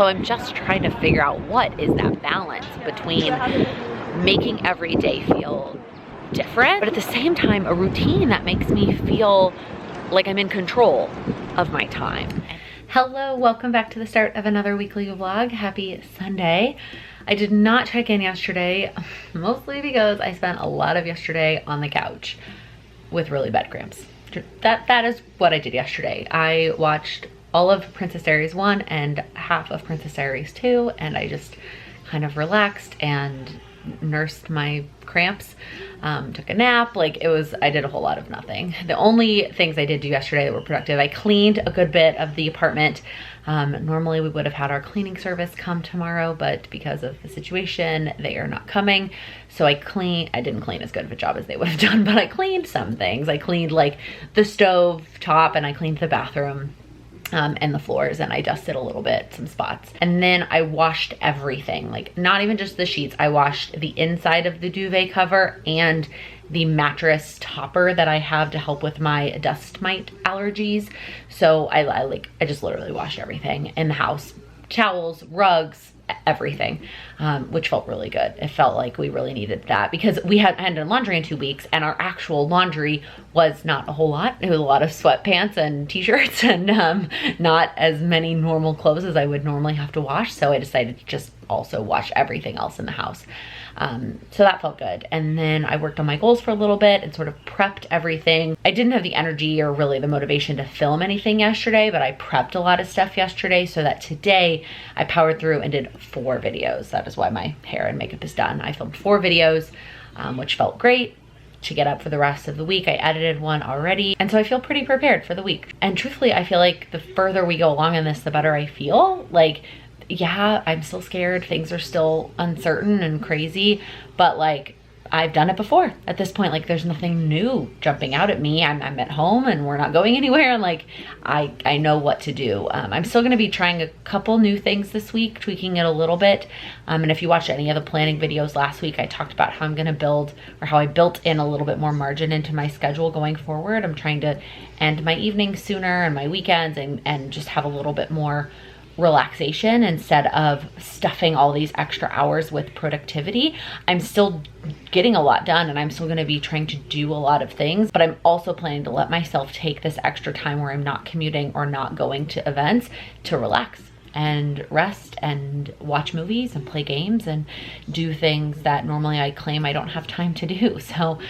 So I'm just trying to figure out what is that balance between making every day feel different, but at the same time, a routine that makes me feel like I'm in control of my time. Hello, welcome back to the start of another weekly vlog. Happy Sunday. I did not check in yesterday, mostly because I spent a lot of yesterday on the couch with really bad cramps. That is what I did yesterday. I watched all of Princess Diaries 1 and half of Princess Diaries 2, and I just kind of relaxed and nursed my cramps, took a nap. Like I did a whole lot of nothing. The only things I did do yesterday that were productive, I cleaned a good bit of the apartment. Normally we would have had our cleaning service come tomorrow, but because of the situation, they are not coming. So I didn't clean as good of a job as they would have done, but I cleaned some things. I cleaned like the stove top, and I cleaned the bathroom and the floors, and I dusted a little bit, some spots. And then I washed everything, like not even just the sheets. I washed the inside of the duvet cover and the mattress topper that I have to help with my dust mite allergies. So I just literally washed everything in the house, towels, rugs, everything, which felt really good. It felt like we really needed that because I hadn't done laundry in 2 weeks, and our actual laundry was not a whole lot. It was a lot of sweatpants and t-shirts and not as many normal clothes as I would normally have to wash. So I decided to just also wash everything else in the house. So that felt good. And then I worked on my goals for a little bit and sort of prepped everything. I didn't have the energy or really the motivation to film anything yesterday, but I prepped a lot of stuff yesterday so that today I powered through and did 4 videos. That is why my hair and makeup is done. I filmed 4 videos, which felt great to get up for the rest of the week. I edited one already, and so I feel pretty prepared for the week. And truthfully, I feel like the further we go along in this, the better I feel. Like, yeah, I'm still scared. Things are still uncertain and crazy, but like I've done it before. At this point, like there's nothing new jumping out at me. I'm at home and we're not going anywhere, and like I know what to do. I'm still gonna be trying a couple new things this week, tweaking it a little bit. And if you watched any of the planning videos last week, I talked about how I'm gonna build, or how I built in a little bit more margin into my schedule going forward. I'm trying to end my evenings sooner and my weekends and just have a little bit more relaxation instead of stuffing all these extra hours with productivity. I'm still getting a lot done, and I'm still going to be trying to do a lot of things, but I'm also planning to let myself take this extra time where I'm not commuting or not going to events to relax and rest and watch movies and play games and do things that normally I claim I don't have time to do. So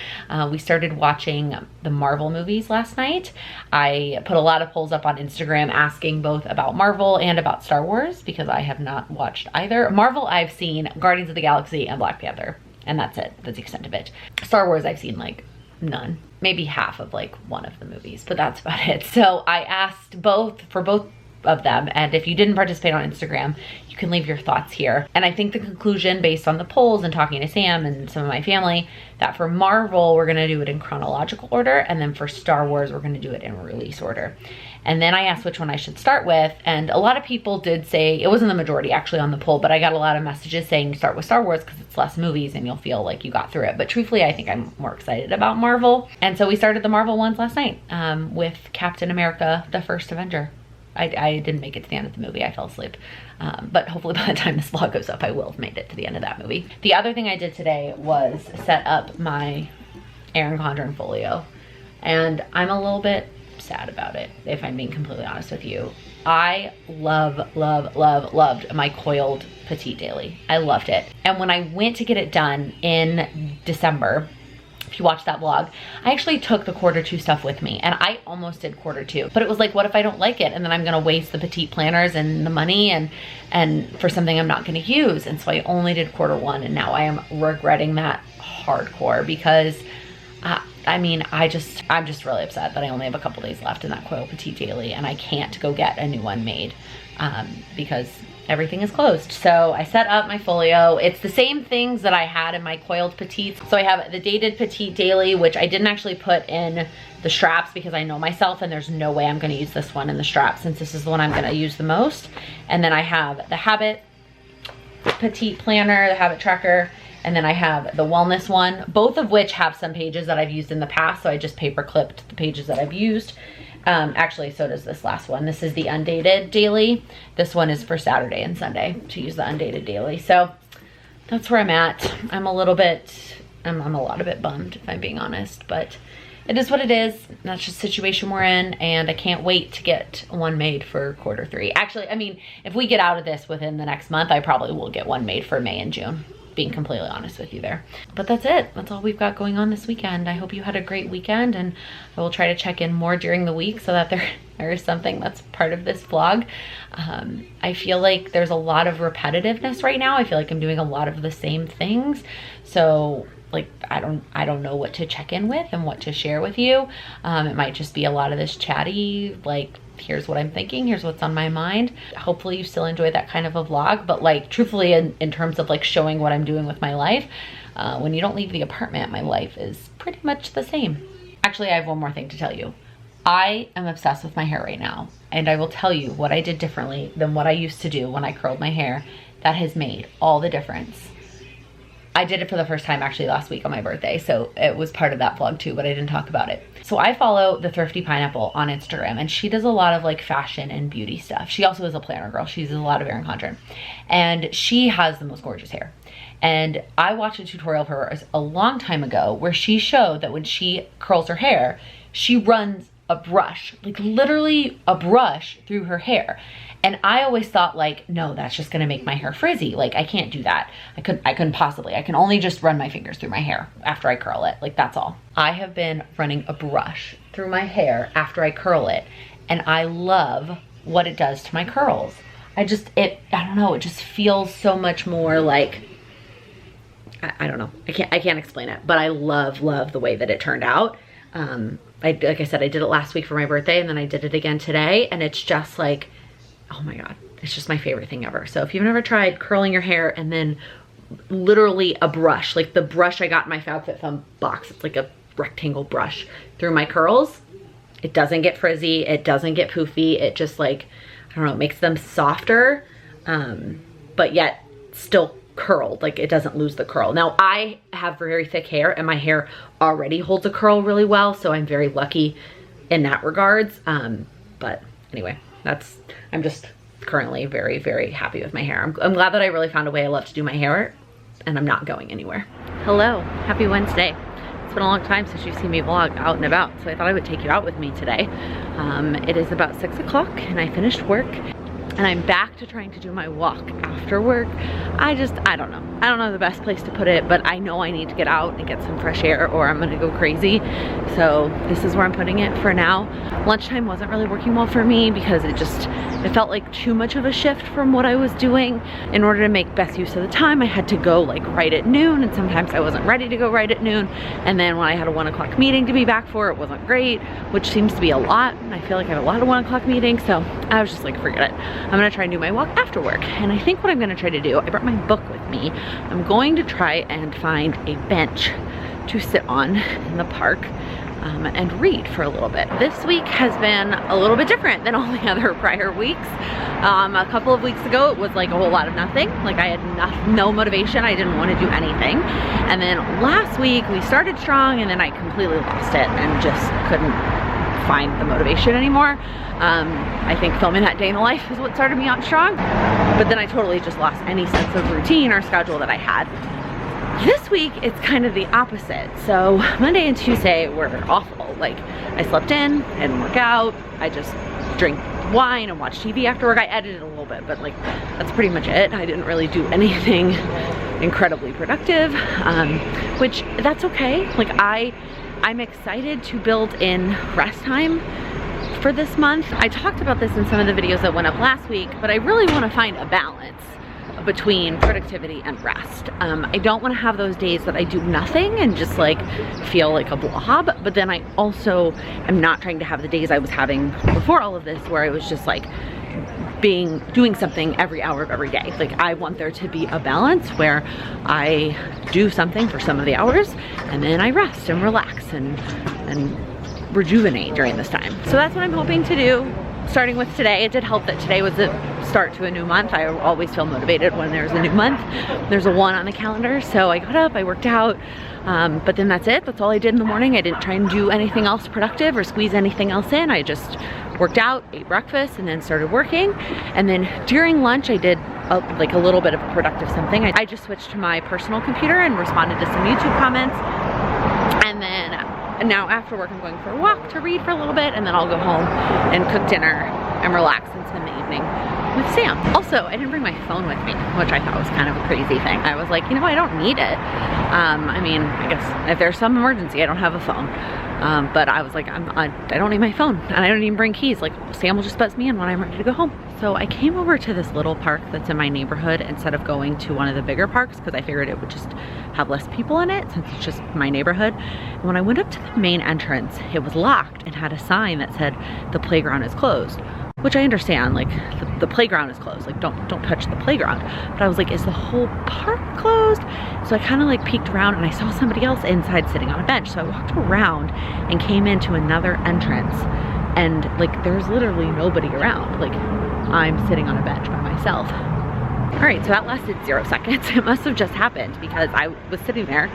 we started watching the Marvel movies last night. I put a lot of polls up on Instagram asking both about Marvel and about Star Wars because I have not watched either. Marvel, I've seen Guardians of the Galaxy and Black Panther, and that's it. That's the extent of it. Star Wars, I've seen like none, maybe half of like one of the movies, but that's about it. So I asked for both of them, and if you didn't participate on Instagram, you can leave your thoughts here. And I think the conclusion, based on the polls and talking to Sam and some of my family, that for Marvel we're gonna do it in chronological order, and then for Star Wars we're gonna do it in release order. And then I asked which one I should start with, and a lot of people did say, it wasn't the majority actually on the poll, but I got a lot of messages saying start with Star Wars because it's less movies and you'll feel like you got through it. But truthfully, I think I'm more excited about Marvel. And so we started the Marvel ones last night with Captain America, the First Avenger. I didn't make it to the end of the movie. I fell asleep. But hopefully by the time this vlog goes up, I will have made it to the end of that movie. The other thing I did today was set up my Erin Condren folio. And I'm a little bit sad about it, if I'm being completely honest with you. I loved my coiled petite daily. I loved it. And when I went to get it done in December, if you watched that vlog, I actually took the Q2 stuff with me, and I almost did Q2, but it was like, what if I don't like it? And then I'm gonna waste the petite planners and the money and for something I'm not gonna use. And so I only did Q1, and now I am regretting that hardcore because I mean, I'm just really upset that I only have a couple days left in that Coil Petite Daily, and I can't go get a new one made because everything is closed. So I set up my folio. It's the same things that I had in my coiled petites. So I have the Dated Petite Daily, which I didn't actually put in the straps because I know myself and there's no way I'm gonna use this one in the straps since this is the one I'm gonna use the most. And then I have the Habit Petite Planner, the Habit Tracker, and then I have the Wellness one, both of which have some pages that I've used in the past, so I just paper clipped the pages that I've used. Actually, so does this last one. This is the undated daily. This one is for Saturday and Sunday to use the undated daily. So that's where I'm at. I'm a lot of bit bummed, if I'm being honest, but it is what it is. That's just the situation we're in, and I can't wait to get one made for Q3. Actually, I mean, if we get out of this within the next month, I probably will get one made for May and June, being completely honest with you there. But that's it. That's all we've got going on this weekend. I hope you had a great weekend, and I will try to check in more during the week so that there is something that's part of this vlog. I feel like there's a lot of repetitiveness right now. I feel like I'm doing a lot of the same things. So like, I don't know what to check in with and what to share with you. It might just be a lot of this chatty, like, here's what I'm thinking, here's what's on my mind. Hopefully you still enjoy that kind of a vlog, but like, truthfully, in terms of like showing what I'm doing with my life, when you don't leave the apartment, my life is pretty much the same. Actually, I have one more thing to tell you. I am obsessed with my hair right now, and I will tell you what I did differently than what I used to do when I curled my hair that has made all the difference. I did it for the first time actually last week on my birthday, so it was part of that vlog too, but I didn't talk about it. So I follow the Thrifty Pineapple on Instagram, and she does a lot of like fashion and beauty stuff. She also is a planner girl. She does a lot of Erin Condren, and she has the most gorgeous hair. And I watched a tutorial of hers a long time ago where she showed that when she curls her hair, she runs a brush, like literally a brush through her hair. And I always thought like, no, that's just gonna make my hair frizzy. Like, I can't do that. I couldn't possibly. I can only just run my fingers through my hair after I curl it. Like, that's all. I have been running a brush through my hair after I curl it, and I love what it does to my curls. I don't know, it just feels so much more like, I don't know. I can't explain it, but I love the way that it turned out. Like I said, I did it last week for my birthday, and then I did it again today, and it's just like, oh my God, it's just my favorite thing ever. So if you've never tried curling your hair and then literally a brush, like the brush I got in my FabFitFun box, it's like a rectangle brush through my curls, it doesn't get frizzy, it doesn't get poofy, it just like, I don't know, it makes them softer, but yet still curled, like it doesn't lose the curl. Now I have very thick hair, and my hair already holds a curl really well, so I'm very lucky in that regards. But anyway, I'm just currently very, very happy with my hair. I'm glad that I really found a way I love to do my hair, and I'm not going anywhere. Hello, happy Wednesday. It's been a long time since you've seen me vlog out and about, so I thought I would take you out with me today. It is about 6 o'clock, and I finished work, and I'm back to trying to do my walk after work. I don't know. I don't know the best place to put it, but I know I need to get out and get some fresh air or I'm gonna go crazy. So this is where I'm putting it for now. Lunchtime wasn't really working well for me because it felt like too much of a shift from what I was doing. In order to make best use of the time, I had to go like right at noon, and sometimes I wasn't ready to go right at noon. And then when I had a 1 o'clock meeting to be back for, it wasn't great, which seems to be a lot. And I feel like I have a lot of 1 o'clock meetings, so I was just like, forget it. I'm gonna try and do my walk after work. And I think what I'm gonna try to do, I brought my book with me. I'm going to try and find a bench to sit on in the park and read for a little bit. This week has been a little bit different than all the other prior weeks. A couple of weeks ago, it was like a whole lot of nothing. Like I had no motivation. I didn't want to do anything. And then last week we started strong, and then I completely lost it and just couldn't find the motivation anymore. I think filming that day in the life is what started me out strong, but then I totally just lost any sense of routine or schedule that I had. This week, it's kind of the opposite. So Monday and Tuesday were awful. Like, I slept in, I didn't work out, I just drank wine and watched TV after work. I edited a little bit, but like, that's pretty much it. I didn't really do anything incredibly productive, which that's okay. Like, I'm excited to build in rest time for this month. I talked about this in some of the videos that went up last week, but I really want to find a balance between productivity and rest. I don't want to have those days that I do nothing and just like feel like a blob, but then I also am not trying to have the days I was having before all of this where I was just like doing something every hour of every day. Like, I want there to be a balance where I do something for some of the hours and then I rest and relax and rejuvenate during this time. So that's what I'm hoping to do. Starting with today, it did help that today was the start to a new month. I always feel motivated when there's a new month. There's a 1 on the calendar. So I got up, I worked out, But then that's it. That's all I did in the morning. I didn't try and do anything else productive or squeeze anything else in. I just worked out, ate breakfast, and then started working. And then during lunch, I did like a little bit of a productive something. I just switched to my personal computer and responded to some YouTube comments. And then now after work, I'm going for a walk to read for a little bit, and then I'll go home and cook dinner and relax and spend the evening with Sam. Also, I didn't bring my phone with me, which I thought was kind of a crazy thing. I was like, you know, I don't need it. I mean, I guess if there's some emergency, I don't have a phone. But I was like, I don't need my phone, and I don't even bring keys. Like, Sam will just buzz me in when I'm ready to go home. So I came over to this little park that's in my neighborhood instead of going to one of the bigger parks, because I figured it would just have less people in it since it's just my neighborhood. And when I went up to the main entrance, it was locked and had a sign that said the playground is closed, which I understand, like the playground is closed, like don't touch the playground. But I was like, is the whole park closed? So I kind of like peeked around and I saw somebody else inside sitting on a bench. So I walked around and came into another entrance, and like there's literally nobody around. Like, I'm sitting on a bench by myself. All right, so that lasted 0 seconds. It must have just happened because I was sitting there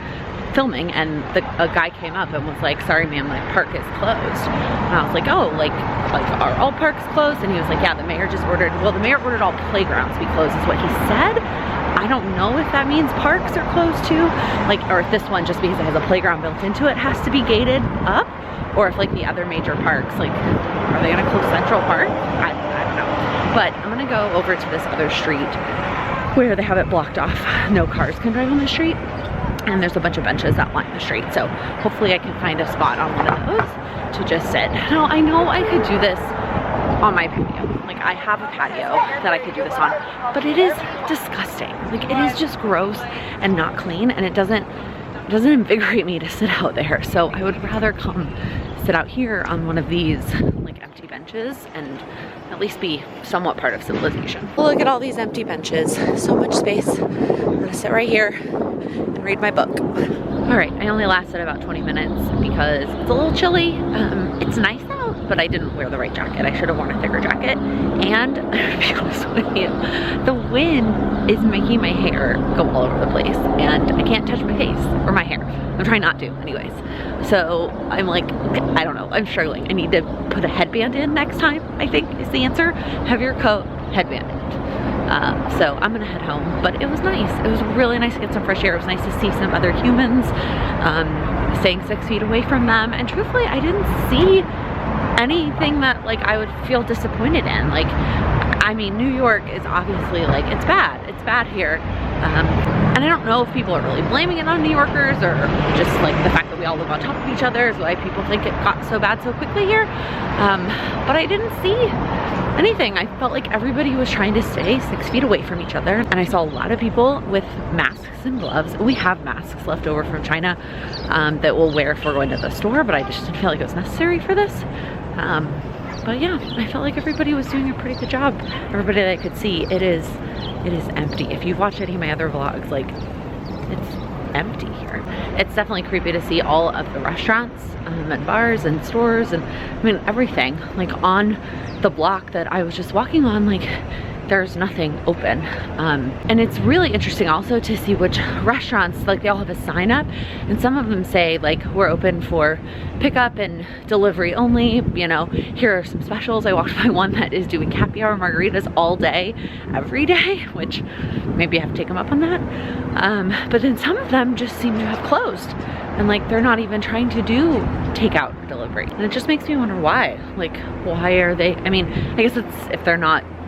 filming, and a guy came up and was like, sorry ma'am, my park is closed. And I was like, oh, like are all parks closed? And he was like, yeah, the mayor just ordered, well, the mayor ordered all playgrounds to be closed is what he said. I don't know if that means parks are closed too, like, or if this one, just because it has a playground built into it, has to be gated up, or if like the other major parks, like, are they gonna close Central Park? I don't know. But I'm gonna go over to this other street where they have it blocked off. No cars can drive on the street. And there's a bunch of benches that line the street. So hopefully I can find a spot on one of those to just sit. Now, I know I could do this on my patio. Like, I have a patio that I could do this on, but it is disgusting. Like, it is just gross and not clean, and it doesn't invigorate me to sit out there. So I would rather come sit out here on one of these like empty benches and at least be somewhat part of civilization. Look at all these empty benches. So much space. I'm gonna sit right here and read my book. All right, I only lasted about 20 minutes because it's a little chilly. It's nice out, but I didn't wear the right jacket. I should have worn a thicker jacket. And to be honest with you, the wind is making my hair go all over the place, and I can't touch my face or my hair. I'm trying not to anyways. So I'm like, I don't know, I'm struggling. I need to put a headband in next time, I think is the answer. Heavier coat, headband. So I'm gonna head home, but it was nice. It was really nice to get some fresh air. It was nice to see some other humans, staying 6 feet away from them. And truthfully, I didn't see anything that like I would feel disappointed in. Like, I mean, New York is obviously like, it's bad here. And I don't know if people are really blaming it on New Yorkers or just like the fact that we all live on top of each other is why people think it got so bad so quickly here. But I didn't see anything. I felt like everybody was trying to stay 6 feet away from each other. And I saw a lot of people with masks and gloves. We have masks left over from China that we'll wear if we're going to the store, but I just didn't feel like it was necessary for this. But yeah, I felt like everybody was doing a pretty good job. Everybody that I could see, it is empty. If you've watched any of my other vlogs, like, it's empty here. It's definitely creepy to see all of the restaurants and bars and stores and I mean everything like on the block that I was just walking on. Like, there's nothing open. And it's really interesting also to see which restaurants, like they all have a sign up and some of them say like, we're open for pickup and delivery only, you know, here are some specials. I walked by one that is doing happy hour margaritas all day, every day, which maybe I have to take them up on that. But then some of them just seem to have closed and like they're not even trying to do takeout or delivery. And it just makes me wonder why. Like, why are they, I mean, I guess it's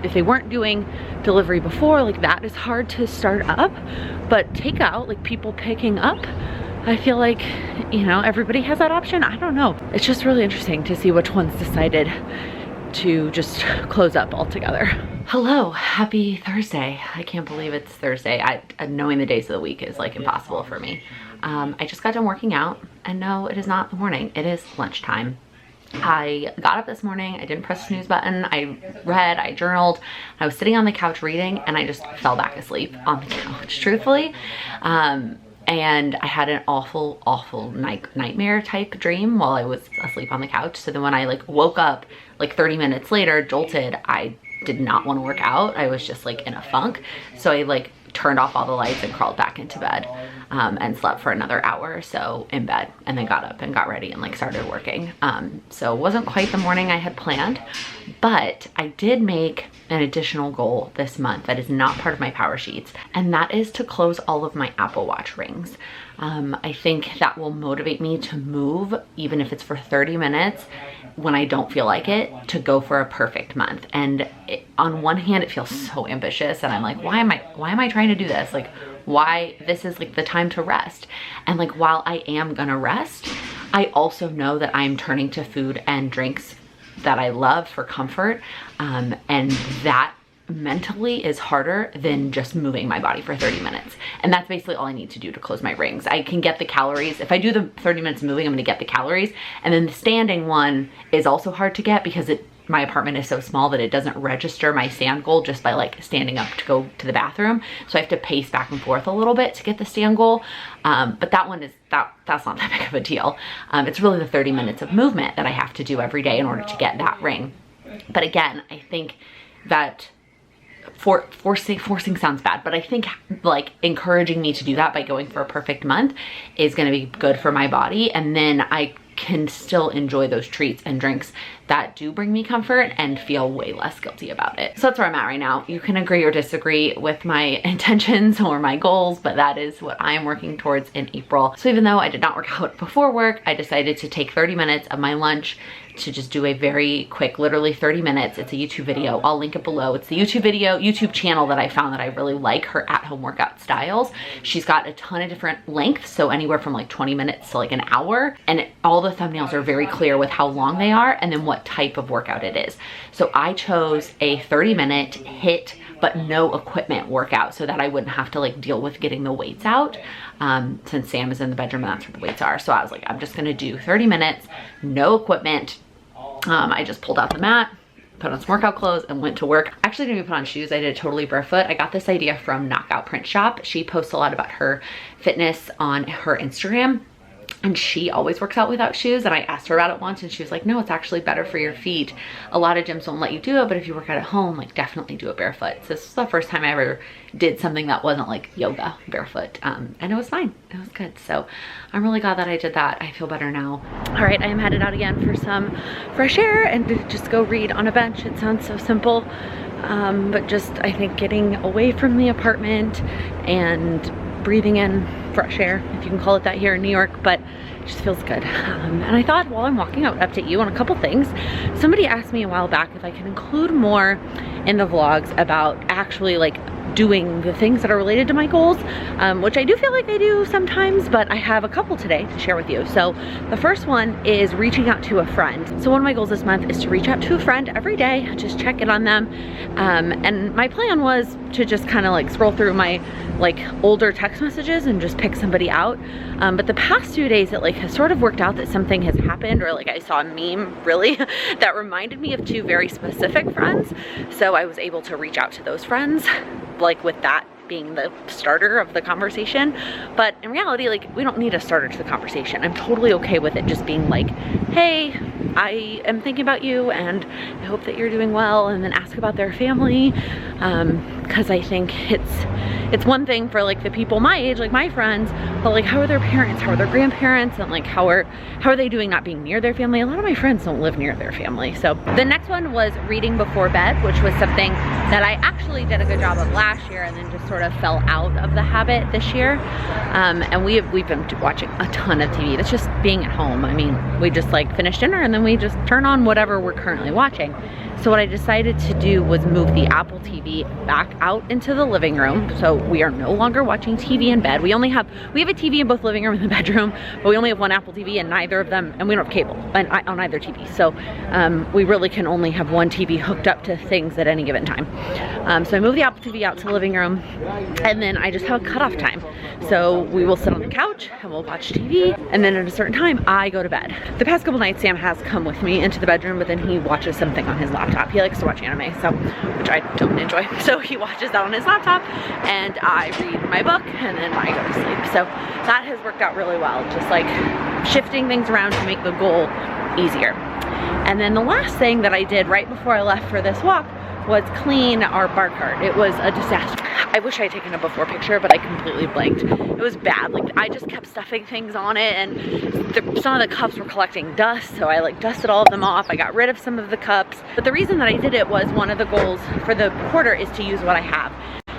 if they weren't doing delivery before, like that is hard to start up, but takeout, like people picking up, I feel like, you know, everybody has that option. I don't know. It's just really interesting to see which ones decided to just close up altogether. Hello, happy Thursday. I can't believe it's Thursday. Knowing the days of the week is like impossible for me. I just got done working out and no, it is not the morning. It is lunchtime. I got up this morning, I didn't press the snooze button, I read, I journaled, I was sitting on the couch reading and I just fell back asleep on the couch, truthfully. And I had an awful nightmare type dream while I was asleep on the couch. So then when I like woke up like 30 minutes later, jolted, I did not want to work out. I was just like in a funk. So I like turned off all the lights and crawled back into bed. and slept for another hour or so in bed, and then got up and got ready and like started working. So it wasn't quite the morning I had planned, but I did make an additional goal this month that is not part of my power sheets, and that is to close all of my Apple Watch rings. I think that will motivate me to move, even if it's for 30 minutes when I don't feel like it, to go for a perfect month. And on one hand, it feels so ambitious, and I'm like, why am I trying to do this? Like, why? This is like the time to rest. And like, while I am gonna rest, I also know that I'm turning to food and drinks that I love for comfort, and that mentally is harder than just moving my body for 30 minutes. And that's basically all I need to do to close my rings. I can get the calories. If I do the 30 minutes moving, I'm gonna get the calories. And then the standing one is also hard to get because my apartment is so small that it doesn't register my stand goal just by like standing up to go to the bathroom. So I have to pace back and forth a little bit to get the stand goal. But that one is, that's not that big of a deal. It's really the 30 minutes of movement that I have to do every day in order to get that ring. But again, I think that forcing sounds bad, but I think like encouraging me to do that by going for a perfect month is going to be good for my body, and then I can still enjoy those treats and drinks that do bring me comfort and feel way less guilty about it. So that's where I'm at right now. You can agree or disagree with my intentions or my goals, but that is what I am working towards in April. So even though I did not work out before work, I decided to take 30 minutes of my lunch to just do a very quick, literally 30 minutes. It's a YouTube video. I'll link it below. It's the YouTube channel that I found that I really like, her at-home workout styles. She's got a ton of different lengths, so anywhere from like 20 minutes to like an hour. And all the thumbnails are very clear with how long they are and then what type of workout it is. So I chose a 30-minute HIIT but no equipment workout so that I wouldn't have to like deal with getting the weights out, since Sam is in the bedroom and that's where the weights are. So I was like, I'm just gonna do 30 minutes, no equipment. I just pulled out the mat, put on some workout clothes, and went to work. Actually didn't even put on shoes. I did it totally barefoot. I got this idea from Knockout Print Shop. She posts a lot about her fitness on her Instagram, and she always works out without shoes. And I asked her about it once and she was like, no, it's actually better for your feet. A lot of gyms won't let you do it, but if you work out at home, like definitely do it barefoot. So this is the first time I ever did something that wasn't like yoga barefoot. And it was fine, it was good. So I'm really glad that I did that. I feel better now. All right, I am headed out again for some fresh air and to just go read on a bench. It sounds so simple, but just I think getting away from the apartment and breathing in fresh air, if you can call it that here in New York, but it just feels good. And I thought while I'm walking, I would update you on a couple things. Somebody asked me a while back if I can include more in the vlogs about actually like doing the things that are related to my goals, which I do feel like I do sometimes, but I have a couple today to share with you. So the first one is reaching out to a friend. So one of my goals this month is to reach out to a friend every day, just check in on them. And my plan was to just kind of like scroll through my like older text messages and just pick somebody out. But the past 2 days it like has sort of worked out that something has happened, or like I saw a meme really that reminded me of two very specific friends. So I was able to reach out to those friends, like with that being the starter of the conversation. But in reality, like we don't need a starter to the conversation. I'm totally okay with it just being like, hey, I am thinking about you and I hope that you're doing well, and then ask about their family, because I think it's one thing for like the people my age, like my friends, but like how are their parents, how are their grandparents, and like how are they doing not being near their family. A lot of my friends don't live near their family. So the next one was reading before bed, which was something that I actually did a good job of last year and then just sort of fell out of the habit this year. And we've been watching a ton of TV. That's just being at home. I mean, we just like finish dinner and then we just turn on whatever we're currently watching. So what I decided to do was move the Apple TV back out into the living room. So we are no longer watching TV in bed. We have a TV in both living room and the bedroom, but we only have one Apple TV, and neither of them, and we don't have cable on either TV. So we really can only have one TV hooked up to things at any given time. So I moved the Apple TV out to the living room, and then I just have a cutoff time. So we will sit on the couch and we'll watch TV, and then at a certain time I go to bed. The past couple nights Sam has come with me into the bedroom, but then he watches something on his laptop. He likes to watch anime, so, which I don't enjoy. So he watches that on his laptop and I read my book and then I go to sleep. So that has worked out really well, just like shifting things around to make the goal easier. And then the last thing that I did right before I left for this walk was clean our bar cart. It was a disaster. I wish I had taken a before picture, but I completely blanked. It was bad. Like, I just kept stuffing things on it, and some of the cups were collecting dust, so I like dusted all of them off. I got rid of some of the cups. But the reason that I did it was one of the goals for the quarter is to use what I have.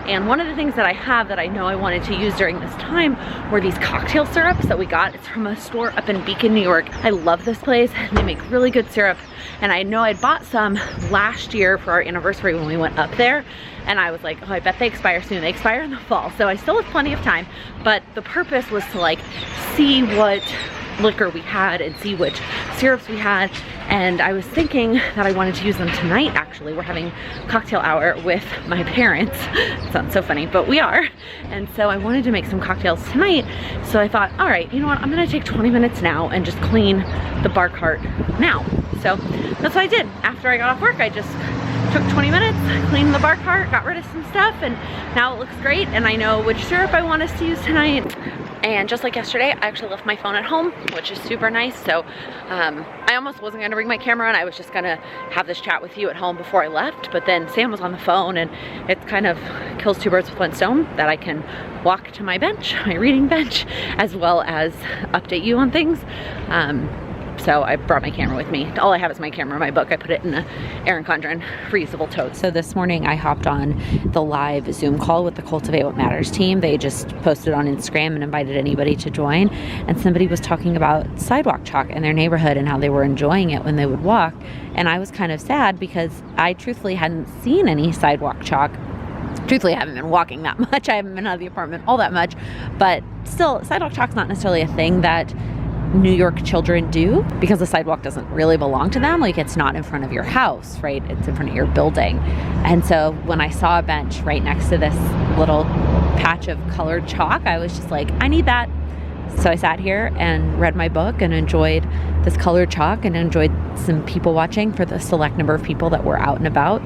And one of the things that I have that I know I wanted to use during this time were these cocktail syrups that we got. It's from a store up in Beacon, New York. I love this place. They make really good syrup. And I know I'd bought some last year for our anniversary when we went up there. And I was like, oh, I bet they expire soon. They expire in the fall. So I still have plenty of time. But the purpose was to like see what liquor we had and see which syrups we had. And I was thinking that I wanted to use them tonight, actually. We're having cocktail hour with my parents. It sounds so funny, but we are. And so I wanted to make some cocktails tonight. So I thought, all right, you know what? I'm gonna take 20 minutes now and just clean the bar cart now. So that's what I did. After I got off work, I just took 20 minutes, cleaned the bar cart, got rid of some stuff, and now it looks great. And I know which syrup I want us to use tonight. And just like yesterday, I actually left my phone at home, which is super nice. So I almost wasn't gonna bring my camera and I was just gonna have this chat with you at home before I left. But then Sam was on the phone, and it kind of kills two birds with one stone, that I can walk to my bench, my reading bench, as well as update you on things. So I brought my camera with me. All I have is my camera, my book. I put it in a Erin Condren reusable tote. So this morning I hopped on the live Zoom call with the Cultivate What Matters team. They just posted on Instagram and invited anybody to join. And somebody was talking about sidewalk chalk in their neighborhood and how they were enjoying it when they would walk. And I was kind of sad because I truthfully hadn't seen any sidewalk chalk. Truthfully, I haven't been walking that much. I haven't been out of the apartment all that much. But still, sidewalk chalk's not necessarily a thing that New York children do, because the sidewalk doesn't really belong to them. Like, it's not in front of your house, right? It's in front of your building. And so when I saw a bench right next to this little patch of colored chalk, I was just like, I need that. So I sat here and read my book and enjoyed this colored chalk and enjoyed some people watching for the select number of people that were out and about.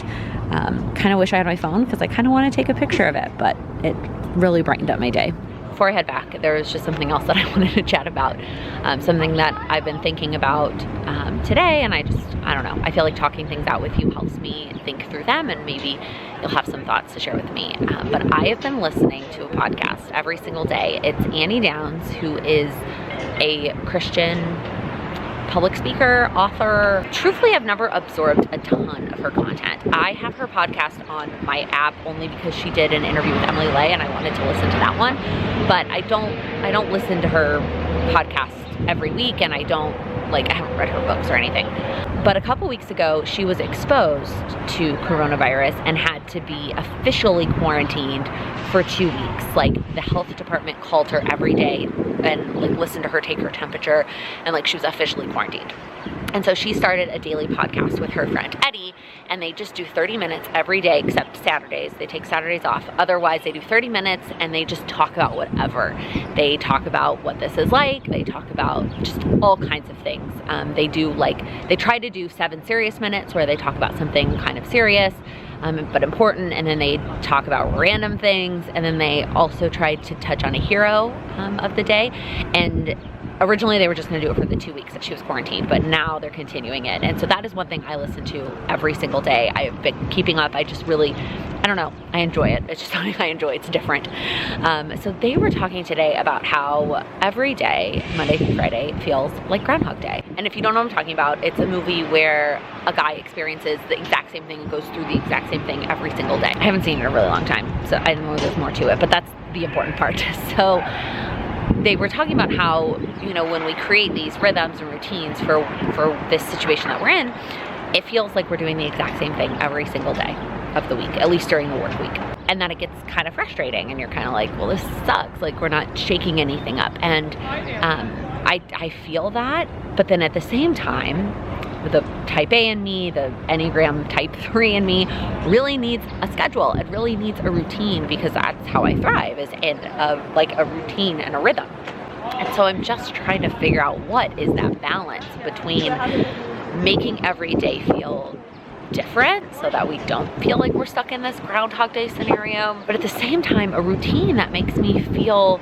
Kind of wish I had my phone because I kind of want to take a picture of it, but it really brightened up my day. Before I head back, there was just something else that I wanted to chat about. Something that I've been thinking about today, and I don't know, I feel like talking things out with you helps me think through them, and maybe you'll have some thoughts to share with me. But I have been listening to a podcast every single day. It's Annie Downs, who is a Christian public speaker, author. Truthfully, I've never absorbed a ton of her content. I have her podcast on my app only because she did an interview with Emily Lay and I wanted to listen to that one. But I don't listen to her podcast every week, and I haven't read her books or anything. But a couple weeks ago, she was exposed to coronavirus and had to be officially quarantined for 2 weeks. Like, the health department called her every day and like listened to her, take her temperature, and like she was officially quarantined. And so she started a daily podcast with her friend Eddie, and they just do 30 minutes every day except Saturdays. They take Saturdays off. Otherwise, they do 30 minutes and they just talk about whatever. They talk about what this is like. They talk about just all kinds of things. They try to do 7 serious minutes where they talk about something kind of serious, but important, and then they talk about random things, and then they also tried to touch on a hero of the day. And originally they were just going to do it for the 2 weeks that she was quarantined, but now they're continuing it. And so that is one thing I listen to every single day. I've been keeping up. I don't know, I enjoy it. It's just something I enjoy. It's different. So they were talking today about how every day, Monday through Friday, feels like Groundhog Day. And if you don't know what I'm talking about, it's a movie where a guy experiences the exact same thing and goes through the exact same thing every single day. I haven't seen it in a really long time, so I don't know if there's more to it, but that's the important part. So they were talking about how, when we create these rhythms and routines for this situation that we're in, it feels like we're doing the exact same thing every single day of the week, at least during the work week. And then it gets kind of frustrating and you're kind of like, well, this sucks. Like, we're not shaking anything up. And I feel that, but then at the same time, the type A in me, the Enneagram type 3 in me really needs a schedule. It really needs a routine, because that's how I thrive, is in a routine and a rhythm. And so I'm just trying to figure out what is that balance between making every day feel different so that we don't feel like we're stuck in this Groundhog Day scenario, but at the same time, a routine that makes me feel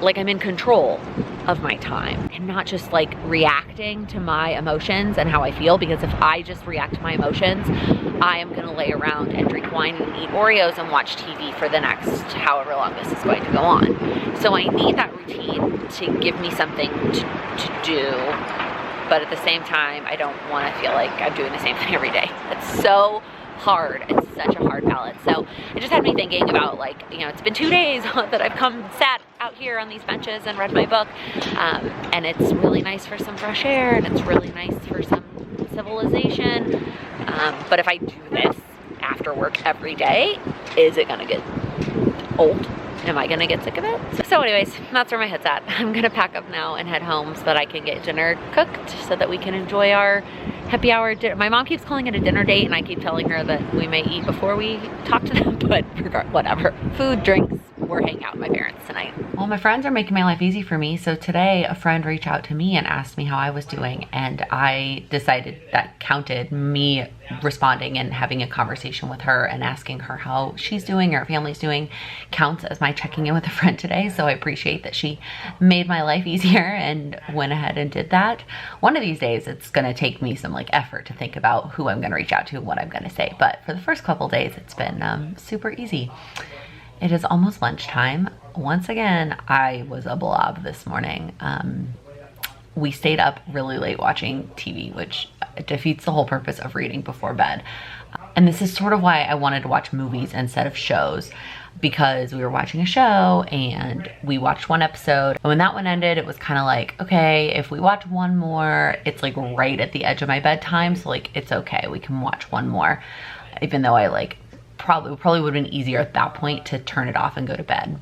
like I'm in control of my time and not just like reacting to my emotions and how I feel, because if I just react to my emotions, I am gonna lay around and drink wine and eat Oreos and watch TV for the next however long this is going to go on. So I need that routine to give me something to do, but at the same time, I don't wanna feel like I'm doing the same thing every day. It's so hard. It's such a hard balance. So it just had me thinking about, like, you know, it's been 2 days that I've sat out here on these benches and read my book, and it's really nice for some fresh air, and it's really nice for some civilization, but if I do this after work every day, is it gonna get old? Am I gonna get sick of it? So anyways, that's where my head's at. I'm gonna pack up now and head home so that I can get dinner cooked so that we can enjoy our happy hour dinner. My mom keeps calling it a dinner date, and I keep telling her that we may eat before we talk to them, but whatever. Food, drinks, we're hanging out with my parents tonight. Well, my friends are making my life easy for me. So today a friend reached out to me and asked me how I was doing, and I decided that counted me responding and having a conversation with her and asking her how she's doing or her family's doing counts as my checking in with a friend today. So I appreciate that she made my life easier and went ahead and did that. One of these days it's gonna take me some like effort to think about who I'm gonna reach out to and what I'm gonna say, but for the first couple days it's been super easy. It is almost lunchtime. Once again, I was a blob this morning. We stayed up really late watching TV, which defeats the whole purpose of reading before bed. And this is sort of why I wanted to watch movies instead of shows, because we were watching a show and we watched one episode. And when that one ended, it was kind of like, okay, if we watch one more, it's like right at the edge of my bedtime. So like, it's okay, we can watch one more. Even though I like, probably would have been easier at that point to turn it off and go to bed.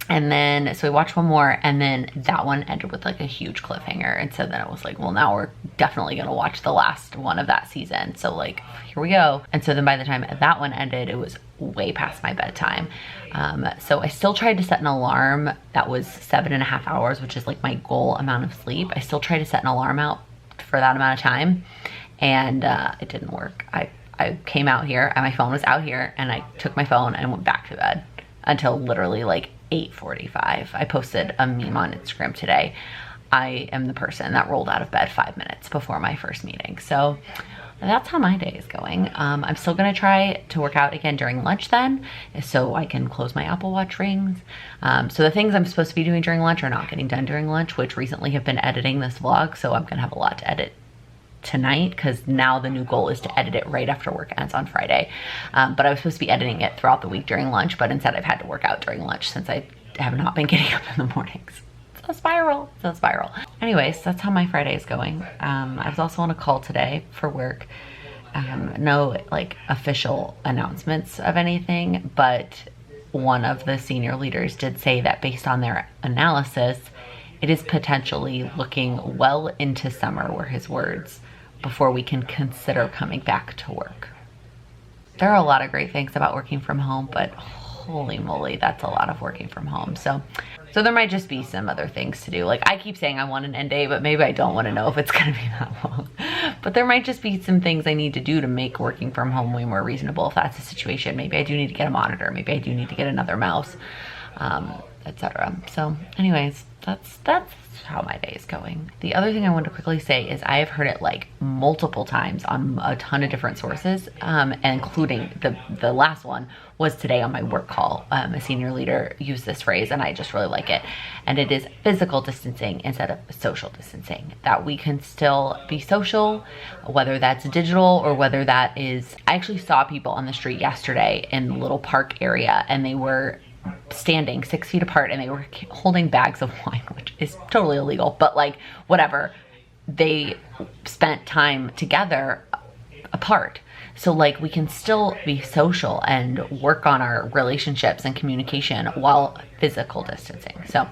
And then, so we watched one more, and then that one ended with like a huge cliffhanger. And so then it was like, well, now we're definitely gonna watch the last one of that season. So like, here we go. And so then by the time that one ended, it was way past my bedtime. So I still tried to set an alarm that was 7.5 hours, which is like my goal amount of sleep. I still tried to set an alarm out for that amount of time, and it didn't work. I came out here and my phone was out here, and I took my phone and went back to bed until literally like 8:45. I posted a meme on Instagram today. I am the person that rolled out of bed 5 minutes before my first meeting. So that's how my day is going. I'm still gonna try to work out again during lunch then, so I can close my Apple Watch rings. So the things I'm supposed to be doing during lunch are not getting done during lunch, which recently have been editing this vlog. So I'm gonna have a lot to edit tonight, because now the new goal is to edit it right after work ends on Friday. But I was supposed to be editing it throughout the week during lunch, but instead I've had to work out during lunch since I have not been getting up in the mornings. It's a spiral, it's a spiral. Anyways, that's how my Friday is going. I was also on a call today for work. No like official announcements of anything, but one of the senior leaders did say that based on their analysis, it is potentially looking well into summer, were his words, before we can consider coming back to work. There are a lot of great things about working from home, but holy moly, that's a lot of working from home. So there might just be some other things to do. Like I keep saying I want an end date, but maybe I don't want to know if it's gonna be that long. But there might just be some things I need to do to make working from home way more reasonable if that's the situation. Maybe I do need to get a monitor. Maybe I do need to get another mouse, etc. So anyways, that's how my day is going. The other thing I want to quickly say is I have heard it like multiple times on a ton of different sources, including the last one was today on my work call. A senior leader used this phrase and I just really like it. And it is physical distancing instead of social distancing. That we can still be social, whether that's digital or whether that is, I actually saw people on the street yesterday in the little park area, and they were standing 6 feet apart and they were holding bags of wine, which is totally illegal, but like whatever. They spent time together apart. So like we can still be social and work on our relationships and communication while physical distancing. So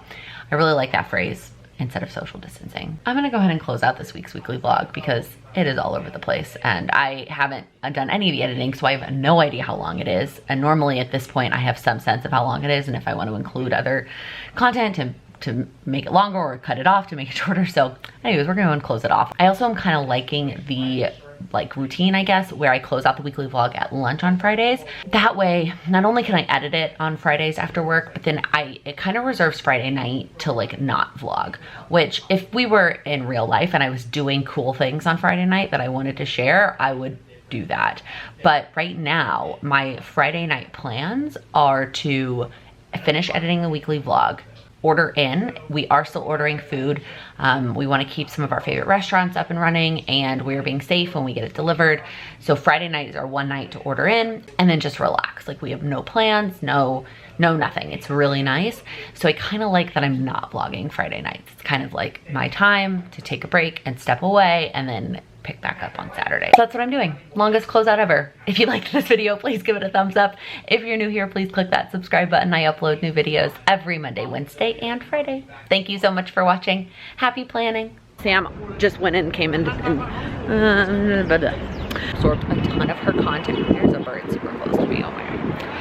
I really like that phrase, instead of social distancing. I'm gonna go ahead and close out this week's weekly vlog because it is all over the place and I haven't done any of the editing, so I have no idea how long it is. And normally at this point I have some sense of how long it is and if I want to include other content to make it longer or cut it off to make it shorter. So anyways, we're gonna go and close it off. I also am kind of liking the like routine, I guess, where I close out the weekly vlog at lunch on Fridays. That way, not only can I edit it on Fridays after work, but then it kind of reserves Friday night to like not vlog, which if we were in real life and I was doing cool things on Friday night that I wanted to share, I would do that. But right now, my Friday night plans are to finish editing the weekly vlog, order in. We are still ordering food. We want to keep some of our favorite restaurants up and running, and we're being safe when we get it delivered. So Friday nights are one night to order in and then just relax. Like, we have no plans, no nothing. It's really nice. So I kind of like that I'm not vlogging Friday nights. It's kind of like my time to take a break and step away and then pick back up on Saturday. So that's what I'm doing. Longest closeout ever. If you liked this video, please give it a thumbs up. If you're new here, please click that subscribe button. I upload new videos every Monday, Wednesday, and Friday. Thank you so much for watching. Happy planning. Sam just went in, came in and absorbed a ton of her content. There's a bird super close to me. Oh my God.